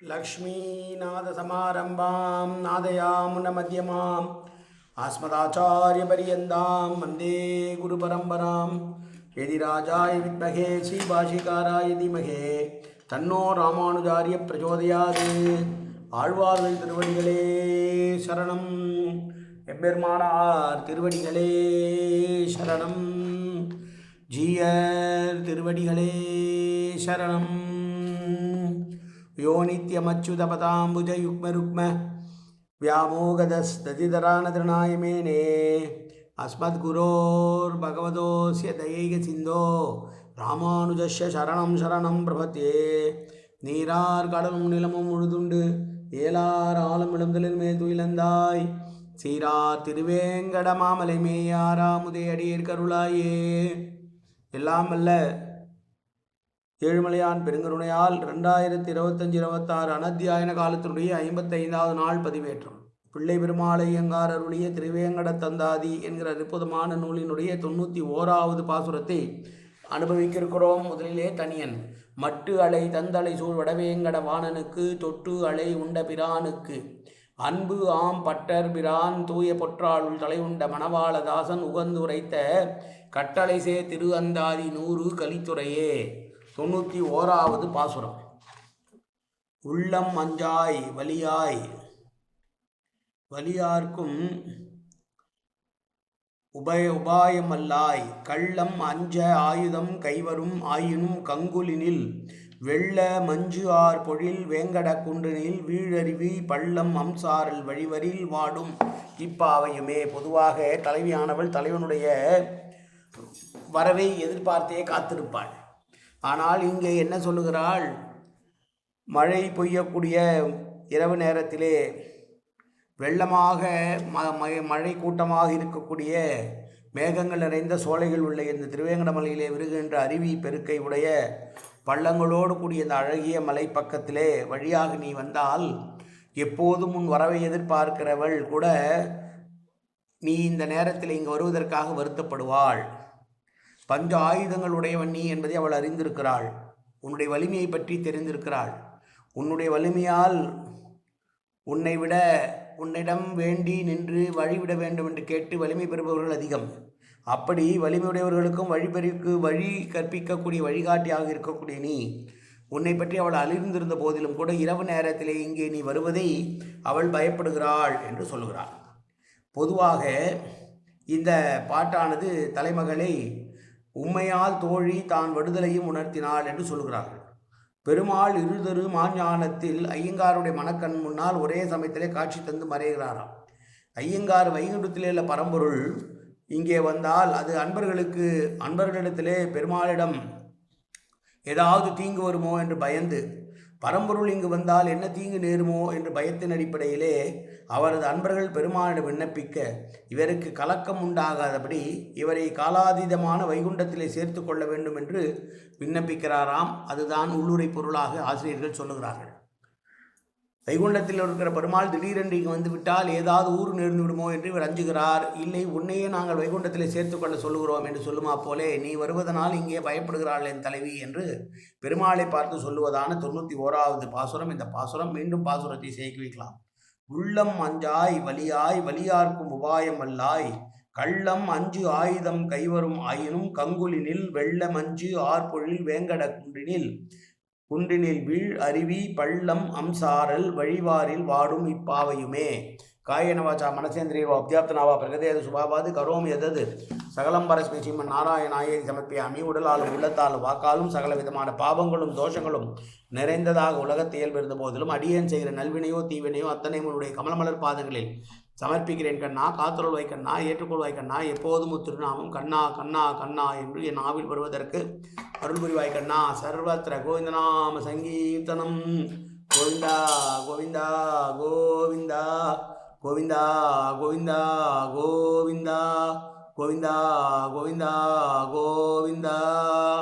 लक्ष्मीनाथसमारम्भां नादयामुनमध्यमाम् अस्मदाचार्यपर्यन्तां वन्दे गुरुपरम्परां यदिराजाय विद्महे श्रीभाषिकाराय धीमहि तन्नो रामानुजार्य प्रचोदयात् ஆழ்வார்கள் திருவடிகளே சரணம் எம்பெருமானார் திருவடிகளே சரணம் ஜீயர் திருவடிகளே சரணம் यो नित्यमच्युतपदाम्बुजयुग्मरुग्म व्यामोगदस्तदितरानतृणाय मेने अस्मद्गुरोर्भगवतोऽस्य दयैकसिन्धो ராமானுஜஸ்ய சரணம் சரணம் பிரபத்தே. நீரார் கடலும் நிலமும் முழுதுண்டு ஏலார் ஆளும் இளந்தலின் மேல் துயிலந்தாய் சீரார் திருவேங்கட மாமலை மேயாராமுதே அடியேற் கருளாயே. எல்லாம் அல்ல ஏழுமலையான் பெருங்கருணையால் 2025-26 அனத்தியாயன காலத்தினுடைய 55வது நாள் பதிவேற்றம். பிள்ளை பெருமாள் ஐயங்கார் அருளிய திருவேங்கட தந்தாதி என்கிற அற்புதமான நூலினுடைய 91வது பாசுரத்தை அனுபவிக்க இருக்கிறோம். முதலிலே தனியன் மட்டு அலை தந்தலை சூழ் வடவேங்கட வாணனுக்கு தொட்டு அலை உண்ட பிரானுக்கு அன்பு ஆம் பட்டர் பிரான் தூய பொற்றாளுள் தலையுண்ட மணவாளதாசன் உகந்துரைத்த கட்டளைசே திரு அந்தாதி 100 கலித்துறையே. 91வது பாசுரம். உள்ளம் அஞ்சாய் வலியாய் வலியார்க்கும் உபாயமல்லாய் கள்ளம் அஞ்ச ஆயுதம் கைவரும் ஆயினும் கங்குலினில் வெள்ள மஞ்சு ஆர் பொழில் வேங்கட குன்றினில் வீழருவி பள்ளம் அம்சாரல் வழிவரில் வாடும் இப்பாவையுமே. பொதுவாக தலைவியானவள் தலைவனுடைய வரவை எதிர்பார்த்தே காத்திருப்பாள். ஆனால் இங்கே என்ன சொல்லுகிறாள்? மழை பொய்யக்கூடிய இரவு நேரத்திலே வெள்ளமாக மழை கூட்டமாக இருக்கக்கூடிய மேகங்கள் நிறைந்த சோலைகள் உள்ள இந்த திருவேங்கடமலையிலே விருகின்ற அருவி பெருக்கை உடைய பள்ளங்களோடு கூடிய இந்த அழகிய மலை பக்கத்திலே வழியாக நீ வந்தால் எப்போதும் உன் வரவை எதிர்பார்க்கிறவள் கூட நீ இந்த நேரத்தில் இங்கு வருவதற்காக வருத்தப்படுவாள். பஞ்ச ஆயுதங்கள் உடையவன் நீ என்பதை அவள் அறிந்திருக்கிறாள். உன்னுடைய வலிமையை பற்றி தெரிந்திருக்கிறாள். உன்னுடைய வலிமையால் உன்னிடம் வேண்டி நின்று வழிவிட வேண்டும் என்று கேட்டு வலிமை பெறுபவர்கள் அதிகம். அப்படி வலிமையுடையவர்களுக்கும் வழி கற்பிக்கக்கூடிய வழிகாட்டியாக இருக்கக்கூடிய நீ உன்னை பற்றி அவள் அறிந்திருந்த போதிலும் கூட இரவு நேரத்திலே இங்கே நீ வருவதை அவள் பயப்படுகிறாள் என்று சொல்லுகிறாள். பொதுவாக இந்த பாட்டானது தலைமகளை உண்மையால் தோழி தான் விடுதலையும் உணர்த்தினாள் என்று சொல்கிறார்கள். பெருமாள் இருதரு மாஞானத்தில் ஐயங்காருடைய மனக்கண் முன்னால் ஒரே சமயத்திலே காட்சி தந்து மறைகிறாராம். ஐயங்கார் வைகுண்டத்திலே உள்ள பரம்பொருள் இங்கே வந்தால் அது அன்பர்களிடத்திலே பெருமாளிடம் ஏதாவது தீங்கு வருமோ என்று பயந்து, பரம்பொருள் இங்கு வந்தால் என்ன தீங்கு நேருமோ என்று பயத்தின் அடிப்படையிலே அவரது அன்பர்கள் பெருமாளிடம் விண்ணப்பிக்க இவருக்கு கலக்கம் உண்டாகாதபடி இவரை காலாதீதமான வைகுண்டத்திலே சேர்த்து கொள்ள வேண்டும் என்று விண்ணப்பிக்கிறாராம். அதுதான் உள்ளுரை பொருளாக ஆசிரியர்கள் சொல்லுகிறார்கள். வைகுண்டத்தில் இருக்கிற பெருமாள் திடீரென்று இங்கு வந்து விட்டால் ஏதாவது ஊர் நேர்ந்து விடுமோ என்று இவர் அஞ்சுகிறார். இல்லை, உன்னையே நாங்கள் வைகுண்டத்திலே சேர்த்து கொள்ள சொல்லுகிறோம் என்று சொல்லுமா போலே நீ வருவதனால் இங்கே பயப்படுகிறாள் என் தலைவி என்று பெருமாளை பார்த்து சொல்லுவதான 91வது பாசுரம் இந்த பாசுரம். மீண்டும் பாசுரத்தை சேர்க்கி வைக்கலாம். உள்ளம் அஞ்சாய் வலியாய் வலியார்க்கும் உபாயம் அல்லாய் கள்ளம் அஞ்சு ஆயுதம் கைவரும் ஆயினும் கங்குலினில் வெள்ள மஞ்சு ஆர்பொழில் வேங்கட குன்றினில் வீழ் அருவி பள்ளம் அம்சாரல் வழிவாரில் வாடும் இப்பாவையுமே. காயன வாச்சா மனசேந்திரியோ அப்தியாப்தனாவா பிரகதேத சுபாவாது கரோம் எதது சகலம் பரஸ்மை ஸ்ரீமன் நாராயணாயை சமர்ப்பியாமி. உடலாலும் உள்ளத்தாலும் வாக்காலும் சகல விதமான பாவங்களும் தோஷங்களும் நிறைந்ததாக உலகத்தை இயல்பிருந்த போதிலும் அடியேன் செய்கிற நல்வினையோ தீவினையோ அத்தனை உன்னுடைய கமலமலர் பாதங்களில் சமர்ப்பிக்கிறேன் கண்ணா. காத்துருள்வாய் கண்ணா, ஏற்றுக்கொள்வாய் கண்ணா. எப்போதும் திருநாமம் கண்ணா கண்ணா கண்ணா என்று என் நாவில் வருவதற்கு அருள் புரிவாய் கண்ணா. சர்வத்திர கோவிந்தநாம சங்கீர்த்தனம். கோவிந்தா கோவிந்தா கோவிந்தா கோவிந்தா கோவிந்தா கோவிந்தா கோவிந்தா கோவிந்தா கோவிந்தா.